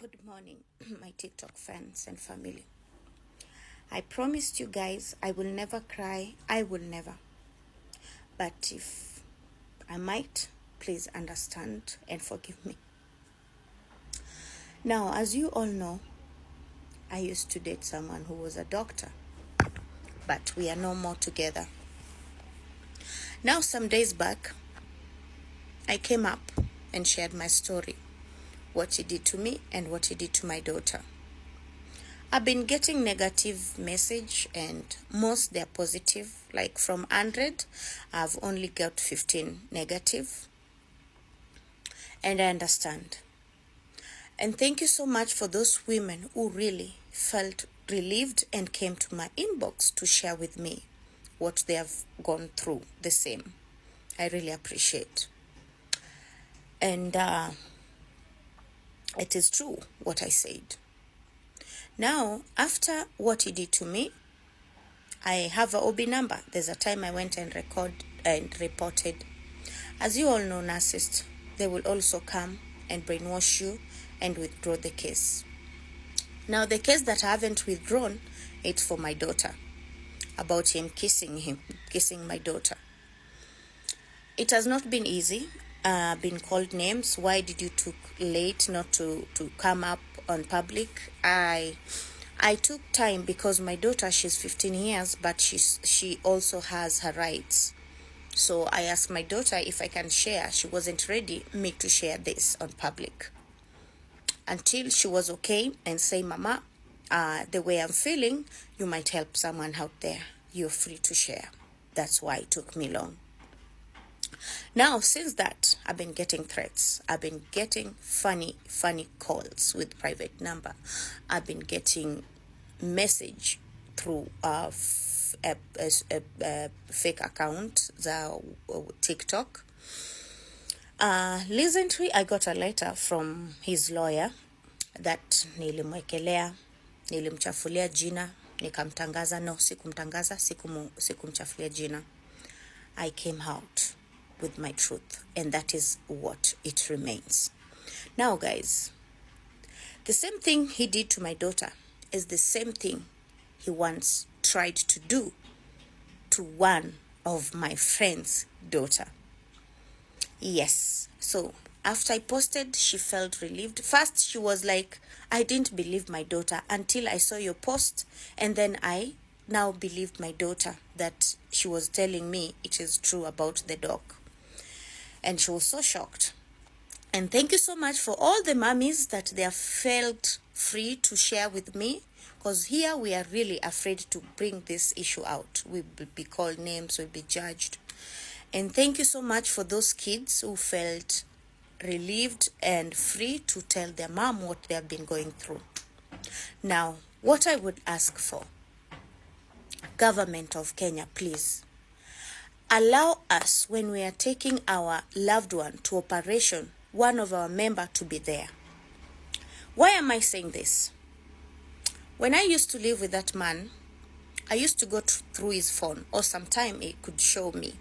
Good morning, my TikTok fans and family. I promised you guys I will never cry. I will never. But if I might, please understand and forgive me. Now, as you all know, I used to date someone who was a doctor, but we are no more together. Now, some days back, I came up and shared my story, what he did to me and what he did to my daughter. I've been getting negative message and most they're positive. Like from 100, I've only got 15 negative. And I understand. And thank you so much for those women who really felt relieved and came to my inbox to share with me what they have gone through the same. I really appreciate. And it is true what I said. Now, after what he did to me, I have a OB number. There's a time I went and reported. As you all know, narcissists, they will also come and brainwash you and withdraw the case. Now, the case that I haven't withdrawn, it's for my daughter, about him kissing my daughter. It has not been easy. Been called names. Why did you took late not to come up on public? I took time because my daughter, she's 15 years, but she also has her rights. So I asked my daughter if I can share. She wasn't ready me to share this on public until she was okay and say, Mama, the way I'm feeling, you might help someone out there. You're free to share. That's why it took me long. Now, since that, I've been getting threats. I've been getting funny calls with private number. I've been getting message through a fake account, the TikTok. Recently, I got a letter from his lawyer that nilimwekelea, nilimchafulia jina, nikamtangaza. No, sikumtangaza, sikumchafulia jina. I came out with my truth, and that is what it remains. Now, guys, the same thing he did to my daughter is the same thing he once tried to do to one of my friend's daughter. Yes. So after I posted, she felt relieved. First, she was like, I didn't believe my daughter until I saw your post, and then I now believed my daughter that she was telling me it is true about the dog. And she was so shocked. And thank you so much for all the mummies that they have felt free to share with me. Because here we are really afraid to bring this issue out. We will be called names, we'll be judged. And thank you so much for those kids who felt relieved and free to tell their mom what they have been going through. Now, what I would ask for, government of Kenya, please, allow us, when we are taking our loved one to operation, one of our member to be there. Why am I saying this? When I used to live with that man, I used to go through his phone, or sometime it could show me.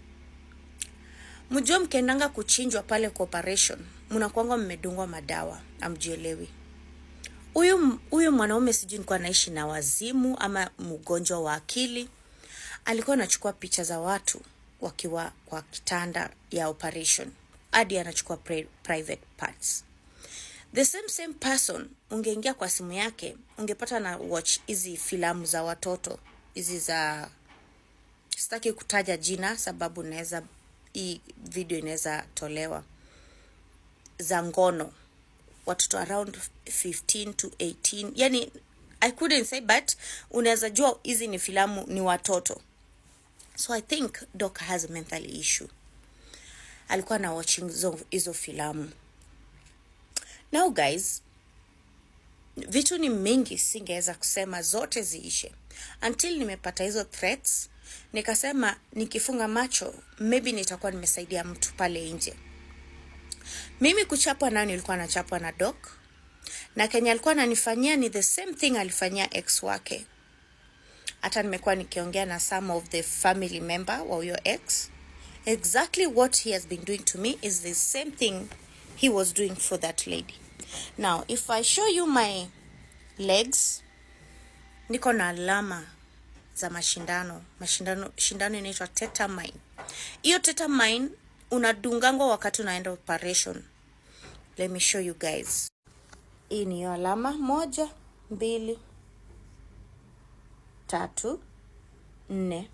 Mujua mkendanga kuchinjwa pale kwa operation, munakuanga mmedungwa madawa, amjielewi. Huyu mwanaume sijui nilikuwa naishi na wazimu ama mgonjwa wa akili. Alikuwa anachukua picha za watu wakiwa kwa kitanda ya operation. Hadi anachukua private parts. The same person, ungeingia kwa simu yake, ungepata na watch hizi filamu za watoto. Hizi za, sitaki kutaja jina sababu hii video inaweza tolewa. Za ngono. Watoto around 15 to 18. Yani, I couldn't say, but unaweza jua hizi ni filamu ni watoto. So I think Doc has a mental issue. Alikuwa na watching hizo filamu. Now guys, vitu ni mingi singeweza kusema zote ziishe. Until nimepata hizo threats, nikasema nikifunga macho, maybe nitakuwa nimesaidia mtu pale nje. Mimi kuchapwa nani nilikuwa nachapwa na Doc. Na Kenya alikuwa ananifanyia ni the same thing alifanyia ex wake. Hata nimekuwa nikiongea na some of the family member wa huyo ex. Exactly what he has been doing to me is the same thing he was doing for that lady. Now, if I show you my legs, niko na alama za shindano inaitwa tetamine. Hiyo tetamine unadungangwa wakati unaenda operation. Let me show you guys. Hii ni alama 1, 2, 3, 4,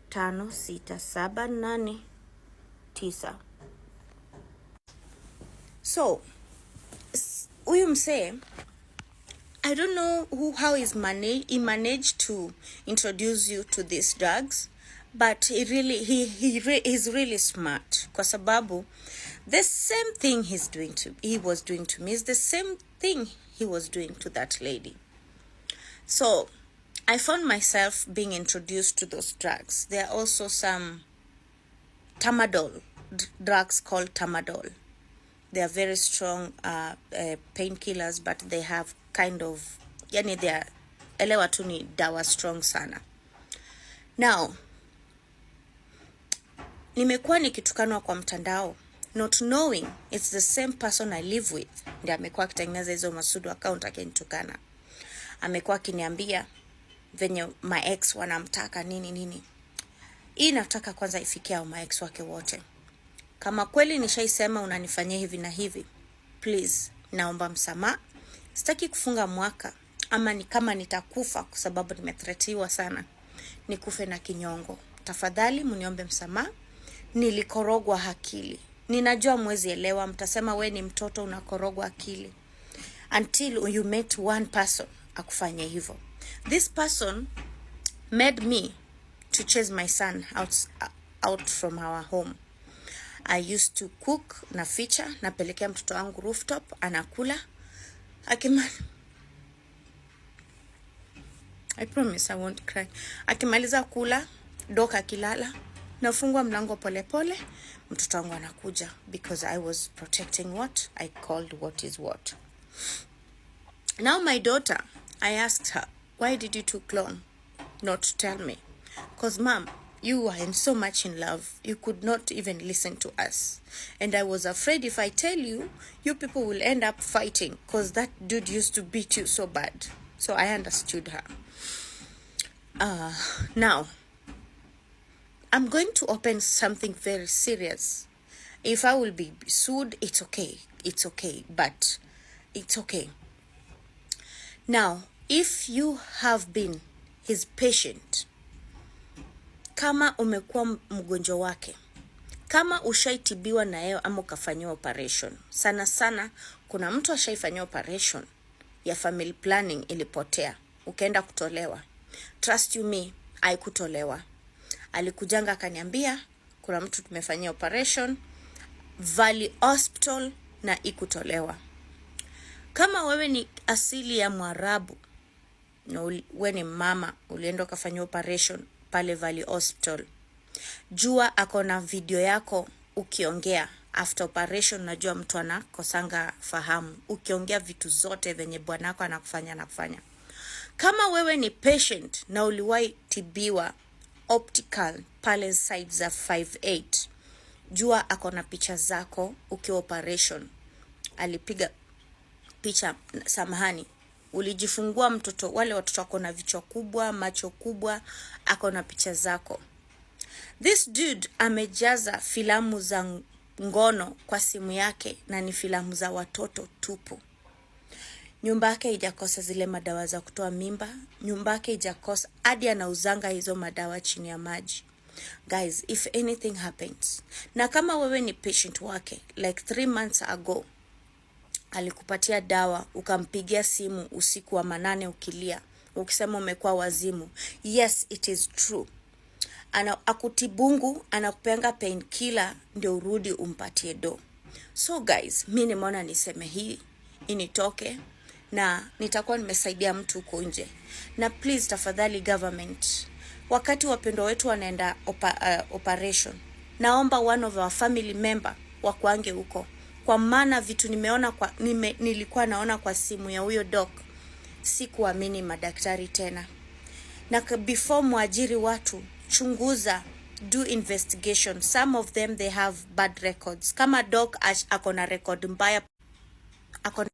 5, 6, 7, 8, 9. So, huyu msee, I don't know how he managed to introduce you to these drugs, but he is really smart. Kwa sababu the same thing he was doing to me is the same thing he was doing to that lady. So I found myself being introduced to those drugs. There are also some tramadol drugs called tramadol. They are very strong painkillers, but they have kind of, they are elewa tu ni dawa strong sana. Now, nimekuwa nikitukanwa kwa mtandao, not knowing it's the same person I live with. Ndiye amekuwa akitengeneza hizo masudu account akinitukana. Amekuwa akiniambia venye my ex wanamtaka nini. Hii nataka kwanza ifikie au my ex wake wote. Kama kweli nishaisema unanifanyia hivi na hivi, please, naomba msamaha. Sitaki kufunga mwaka, ama ni kama nitakufa kwa sababu nimetretiwa sana, nikufe na kinyongo. Tafadhali mniombe msamaha. Nilikorogwa akili. Ninajua mwezi elewa, mtasema we ni mtoto unakorogwa akili. Until you met one person akufanya hivyo. This person made me to chase my son out from our home. I used to cook na feature, napelekea mtoto wangu rooftop, anakula. I promise I won't cry. Akimaliza kula, doka kilala, nafungua mlango pole pole, mtoto wangu anakuja, because I was protecting what I called what is what. Now my daughter, I asked her, why did you took long not to tell me? Because mom, you were so much in love, you could not even listen to us. And I was afraid if I tell you, you people will end up fighting, because that dude used to beat you so bad. So I understood her. Now, I'm going to open something very serious. If I will be sued, it's okay. It's okay, but it's okay. Now, if you have been his patient, kama umekuwa mgonjwa wake, kama ushaitibiwa na yeye ama ukafanywa operation, sana kuna mtu ashaifanywa operation ya family planning ilipotea, ukaenda kutolewa. Trust you me, haikutolewa. Alikujanga akaniambia kuna mtu tumefanyia operation Valley Hospital na ikutolewa. Kama wewe ni asili ya Mwarabu na wewe ni mama, ulienda ukafanyia operation pale Valley Hospital, jua akona video yako ukiongea after operation. Najua mtu anakosanga fahamu, ukiongea vitu zote venye bwanako anakufanya. Kama wewe ni patient na uliwahi tibiwa optical pale side za 58, jua akona picha zako ukiwa operation. Alipiga picha, samahani, ulijifungua mtoto, wale watoto wako na vichwa kubwa, macho kubwa, akona picha zako. This dude amejaza filamu za ngono kwa simu yake, na ni filamu za watoto tupu. Nyumba yake haijakosa zile madawa za kutoa mimba. Nyumba yake haijakosa, hadi anauzanga hizo madawa chini ya maji. Guys, if anything happens, na kama wewe ni patient wake, like 3 months ago, alikupatia dawa, ukampigia simu usiku wa manane ukilia, ukisema umekuwa wazimu. Yes, it is true. Akutibungu, anakupenga painkiller ndio urudi umpatie do. So guys, mimi nimeona niseme hii initoke, na nitakuwa nimesaidia mtu huko nje. Na please tafadhali government, wakati wapendo wetu wanaenda operation, naomba one of our family member wakwange huko. Kwa maana vitu nimeona nilikuwa naona kwa simu ya huyo doc, sikuamini madaktari tena. Na before muajiri watu, chunguza do investigation. Some of them, they have bad records. Kama doc akona record mbaya, akona